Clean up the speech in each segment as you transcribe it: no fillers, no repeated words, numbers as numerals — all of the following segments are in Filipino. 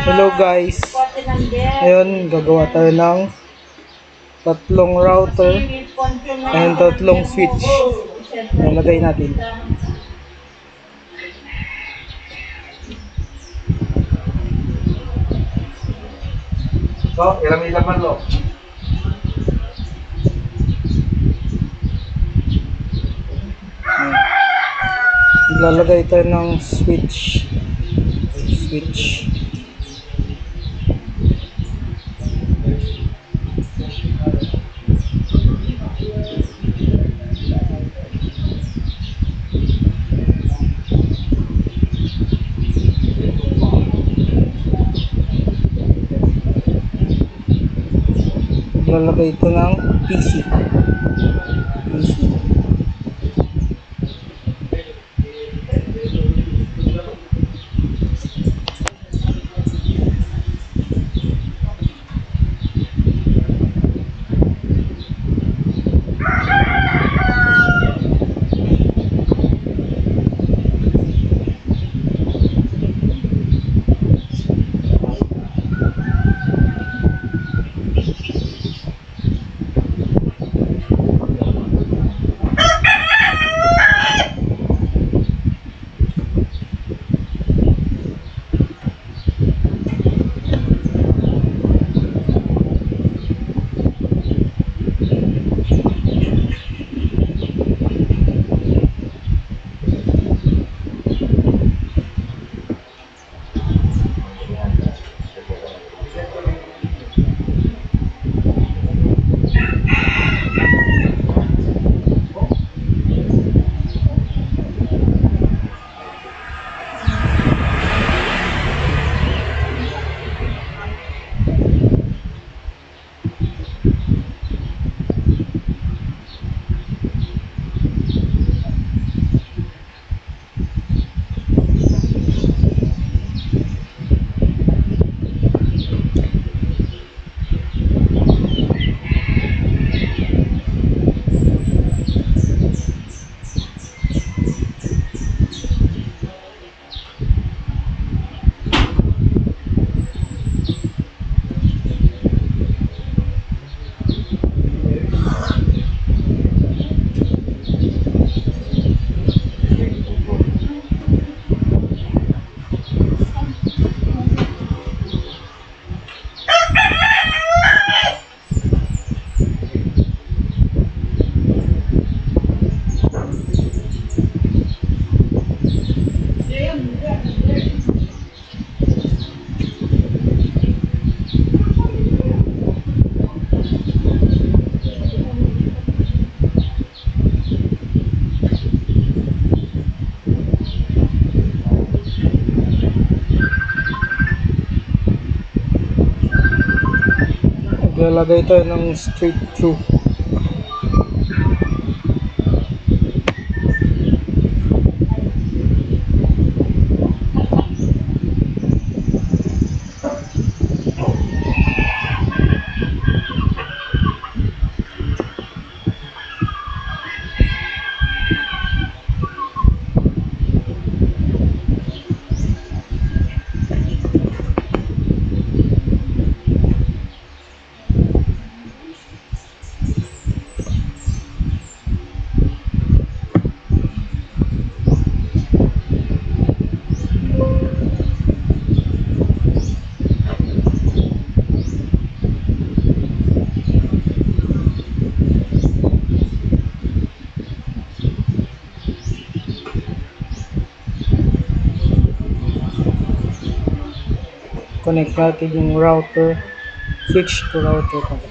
Hello guys. Ayun, gagawa tayo ng tatlong router and tatlong switch. Nalagay natin. So, ilang may laman lo? Naglalagay tayo ng switch. Naglalagay ito ng PC. Naglalagay tayo ng straight through. Connect natin yung router, switch to router pala.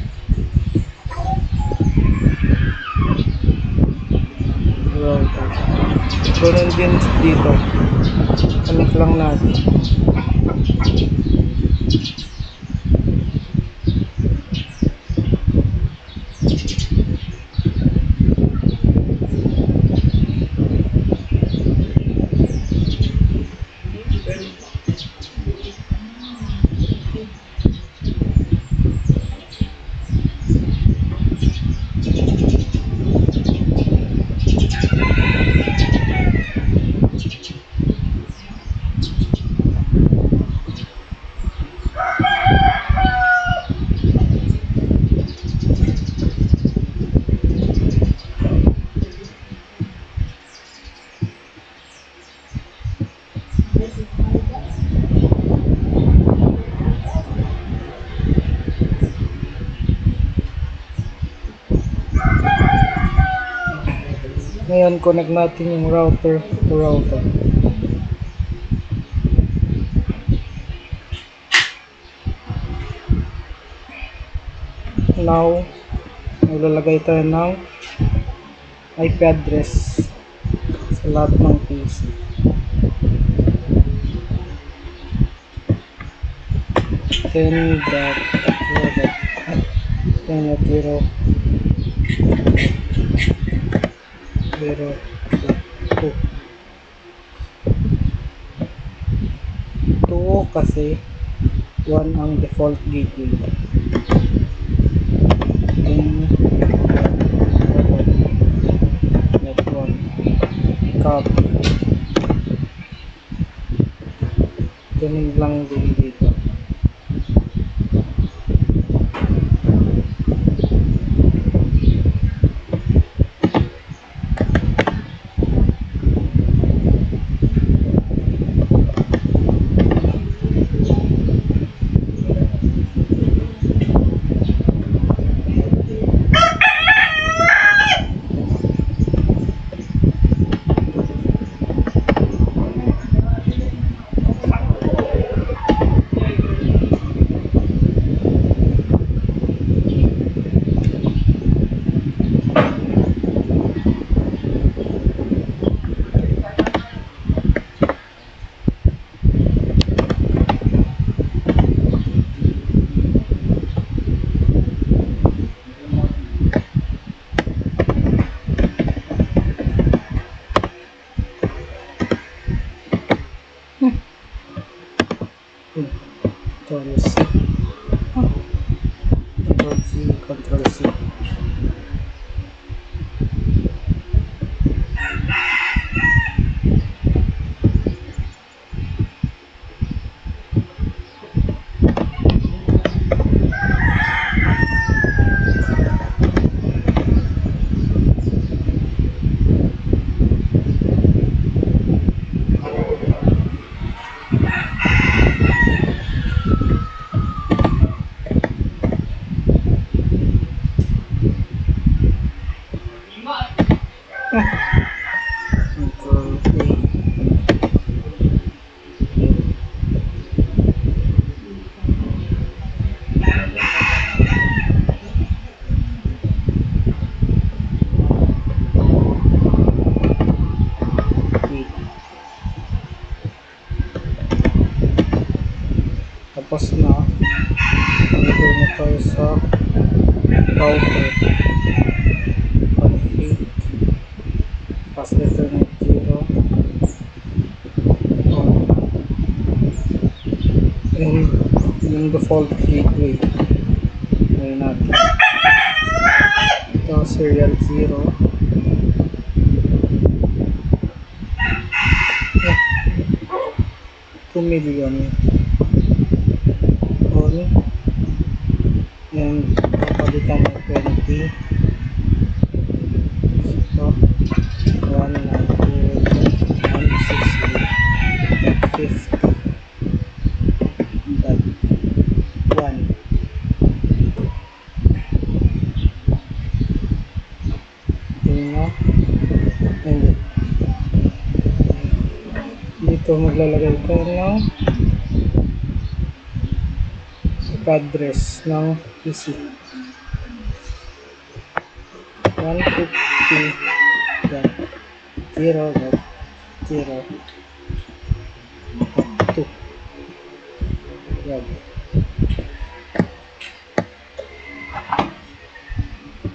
Router. Ganun din dito. Connect lang natin. Ngayon, connect natin yung router to router. Now, maglalagay tayo ng IP address sa lahat ng PC. Ten dot zero 2 kasi 1 ang default gateway. Then net 1 copy. Ganun lang din dito. Control C, Control C, Control C. Control tapos na dito na tayo sa router config pass ethernet 0 and yung default gateway ngayon natin ito serial 0 2 million on and papalitan ng 20 so 192.168.50.1 and dito maglalagay tayo ng address ng PC 150.0.0.2 yan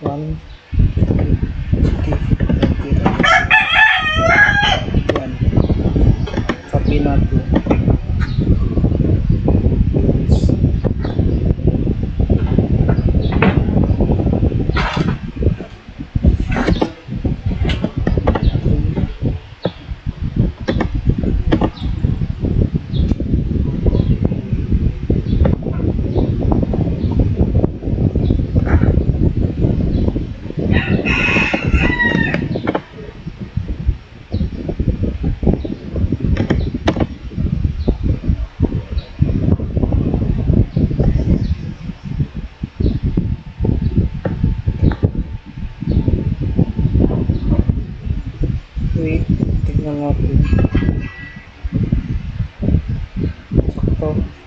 150.0.1 copy natin.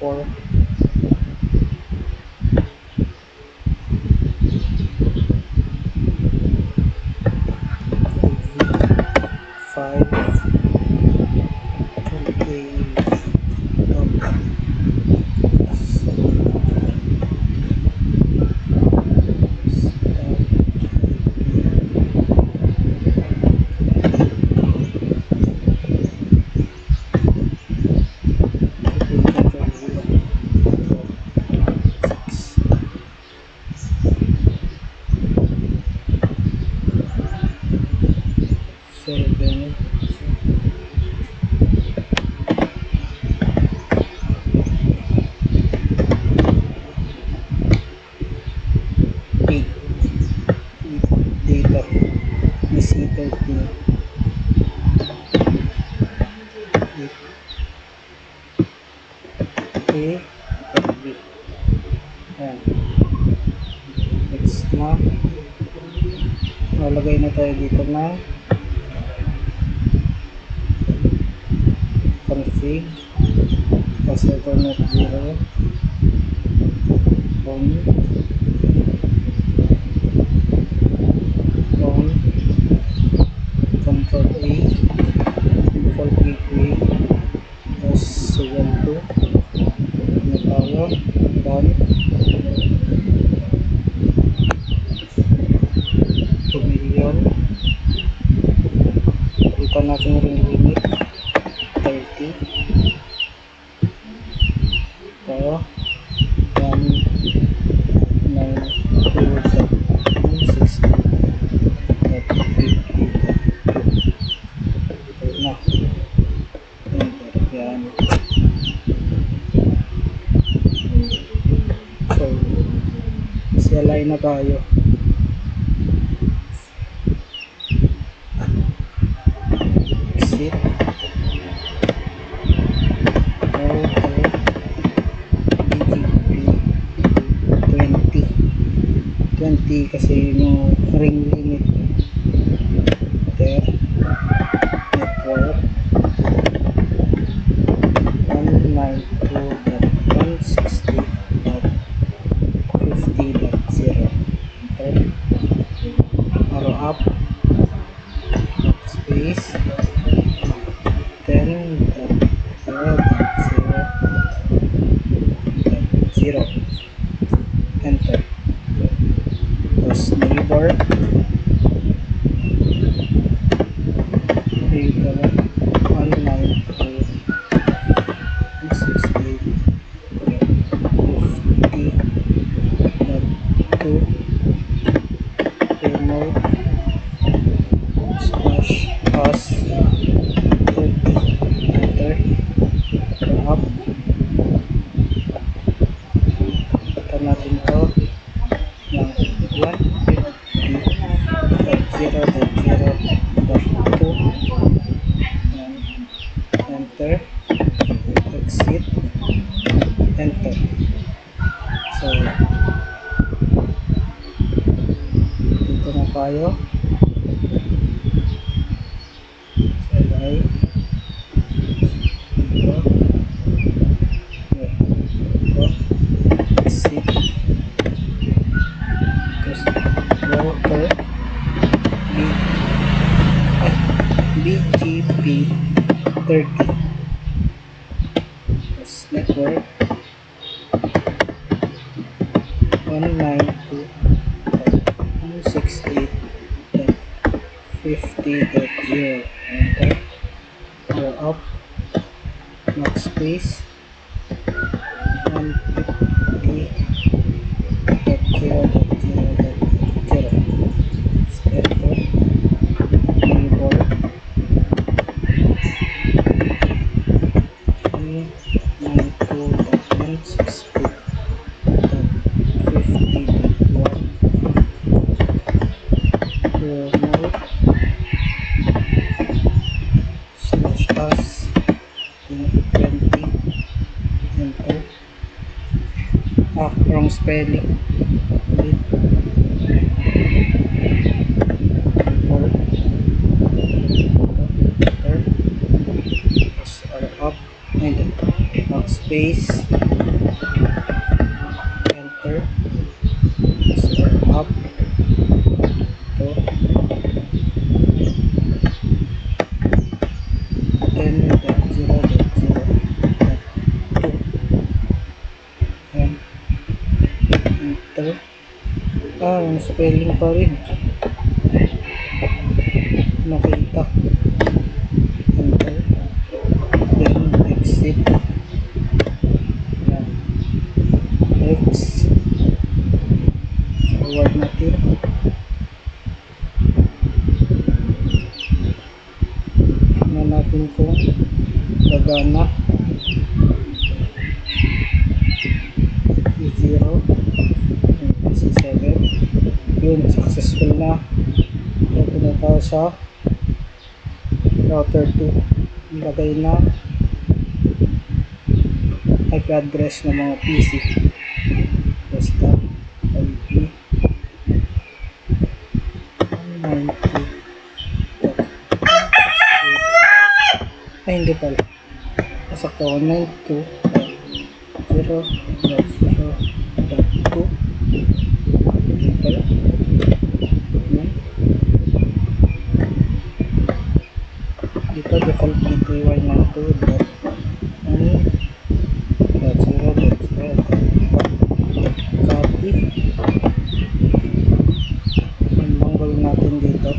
4, 5, 7, 8, data BC13, 8, A, at B. Ayan. Next na, lalagay na tayo dito na config, tapos alternate 0, on, control A, default gateway, tapos serial 2, ano tayo, done, 2 million, palitan natin yung ring limit, 30, tayo, 192.160.50. na, enter, yan. So, align na tayo. Exit. BGP 20 kasi yung ring limit. There. Network 192.160.50.0. Arrow up, backspace, 10.0.0.0, enter. Tapos neighbor, neighbor 192.168.50.2, remote slash us 30, enter, up, patan natin ito ng 150.0.0.2, enter, exit, enter. So dito na tayo. Selay dito, exit, router BGP 30, network 192.168.50.0, enter, go up, backspace, 150.0.0.0, enter, neighbor 192.160.50.1, remote slash us 20, enter. Wrong spelling. Enter. Up, enter. Backspace. space, enter, so up to 10.0.0.2 and enter. Yung spelling pa rin nakita, enter, then exit, yan, X, forward natin, tignan natin kung gagana, 0, C7, yun, successful na. Ito na tayo sa router 2, ilagay na IP address ng mga PC, desktop IP 192. Ay, hindi pala, nasakto ko, 92.0.0.2 pala. Dito default gateway 92.1.0.0. Copy. Ang manggol natin dito.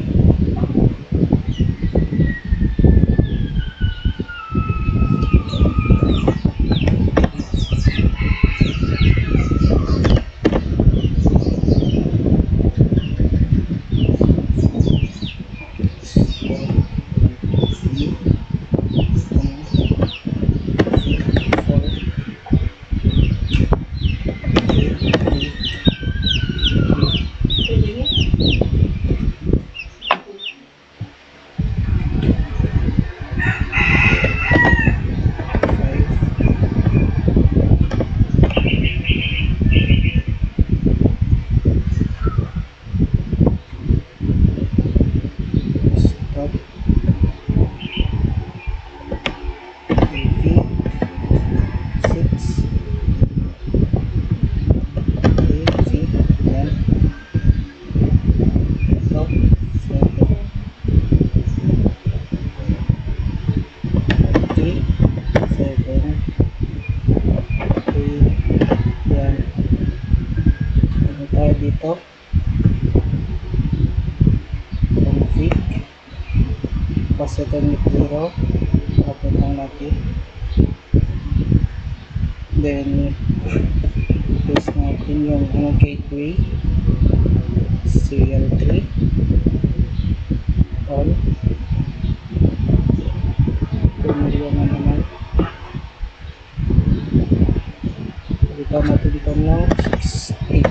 Dito config positive 0, open lang natin, then paste natin yung gateway serial 3 on, pumili na naman, palitan natin dito ng 60.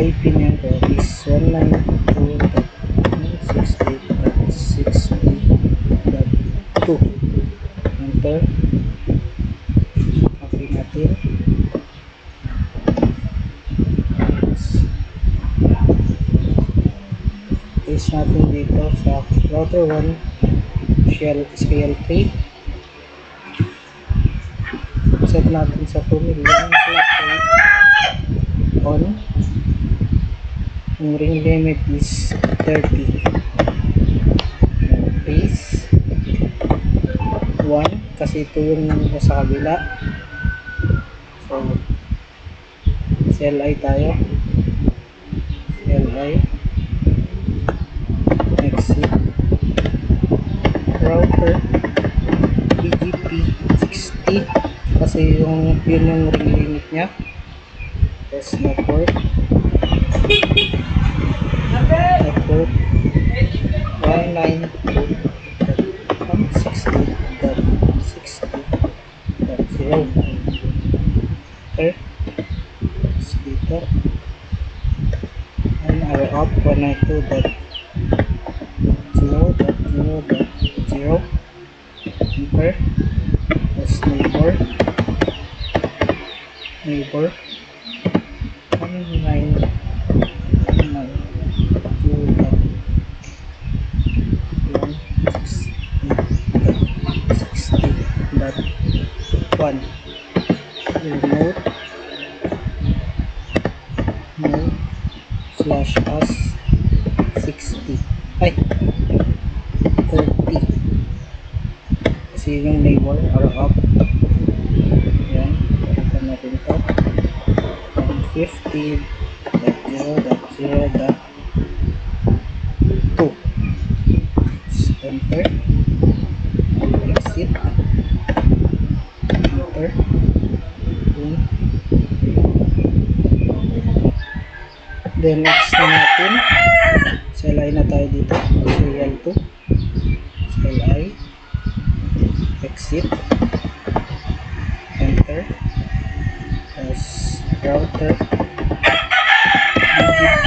IP niya is 192.168.60.2. Enter. Copy natin. Paste natin dito sa router 1 scale 3. Set natin sa 2 million clock rate on. Yung ring limit is 30. Paste 1 kasi ito yung sa kabila, so CLI tayo, CLI exit router BGP 60 kasi yun yung ring limit nya. Test network 192.168.60.0. Okay, dito and our out 192.0.0.0. enter, as neighbor 192.168.60. 1 remote mode slash as 60 ay 30 kasi yung neighbor are up. Yan, palitan natin ito 150.0.0.2. Enter, exit, enter, boom. Then next na natin, CLI na tayo dito, serial 2, CLI, exit, enter, as router, BGP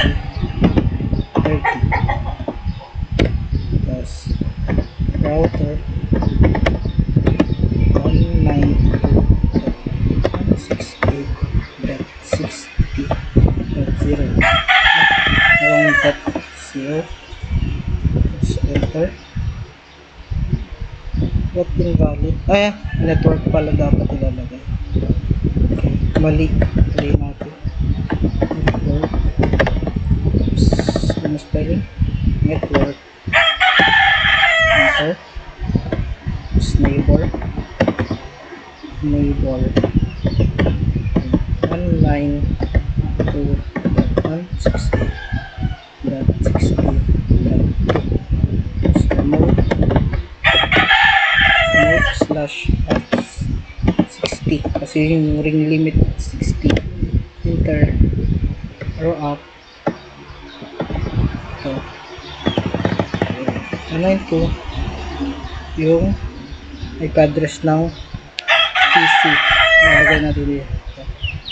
30, as router 192.168.60.0 around that 0. Let's enter. What invalid? Ay, network pala dapat ilalagay. Okay, mali. Mali natin. Network. Oops. Ano spelling? Network. Enter. Oops, neighbor. Neighbor. 192.168.60.2 remote slash x 60 kasi yung ring limit 60. Enter, row up. So, anayin ko yung IP address ng PC. Nalagay natin dito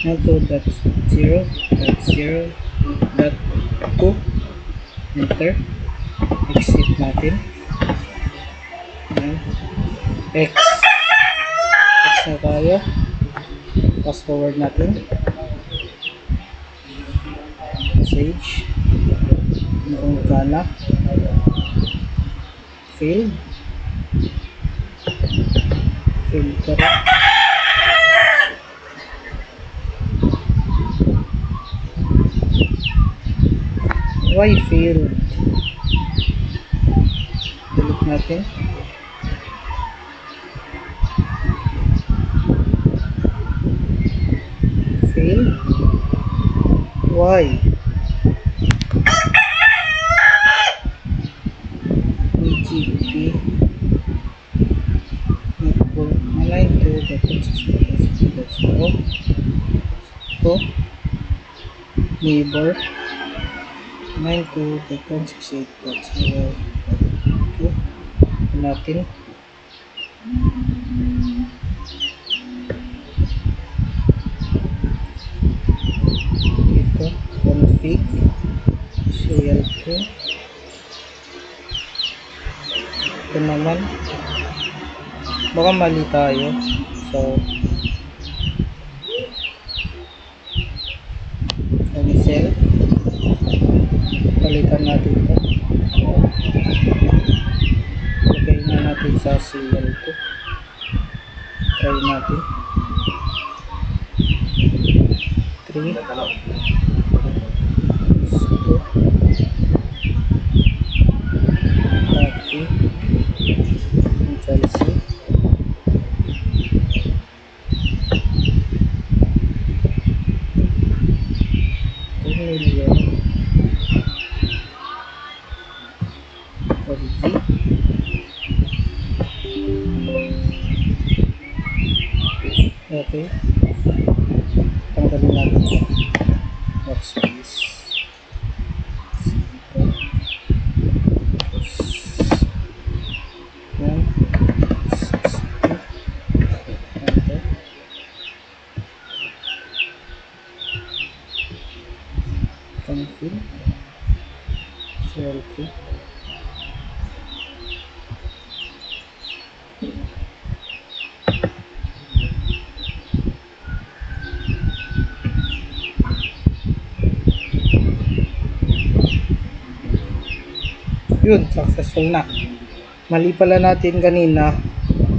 192.0.0.2. Enter, exit natin. Ayan. X na tayo. Fast forward natin. Message. Kung kana. Failed. Failed ka rin. Why failed? Delete natin. Failed? Why? BGP network 192.168.60.0 to neighbor 92.168.0.2 natin. Dito config serial 2. Ito naman baka mali tayo, so cancel, palitan natin ito, lagay na natin sa serial 2. Try natin 3 copy, control C, okay, tanggalin natin siya. Workspace. Yan. 60. Enter. Config. Selfie. Yun, successful na. Mali pala natin kanina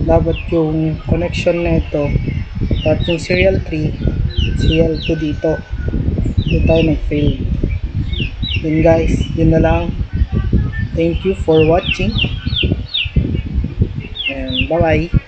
dapat yung connection nito at yung serial 3, serial 2 dito. Dito tayo nag-fail. Yun guys, yun na lang. Thank you for watching and bye bye.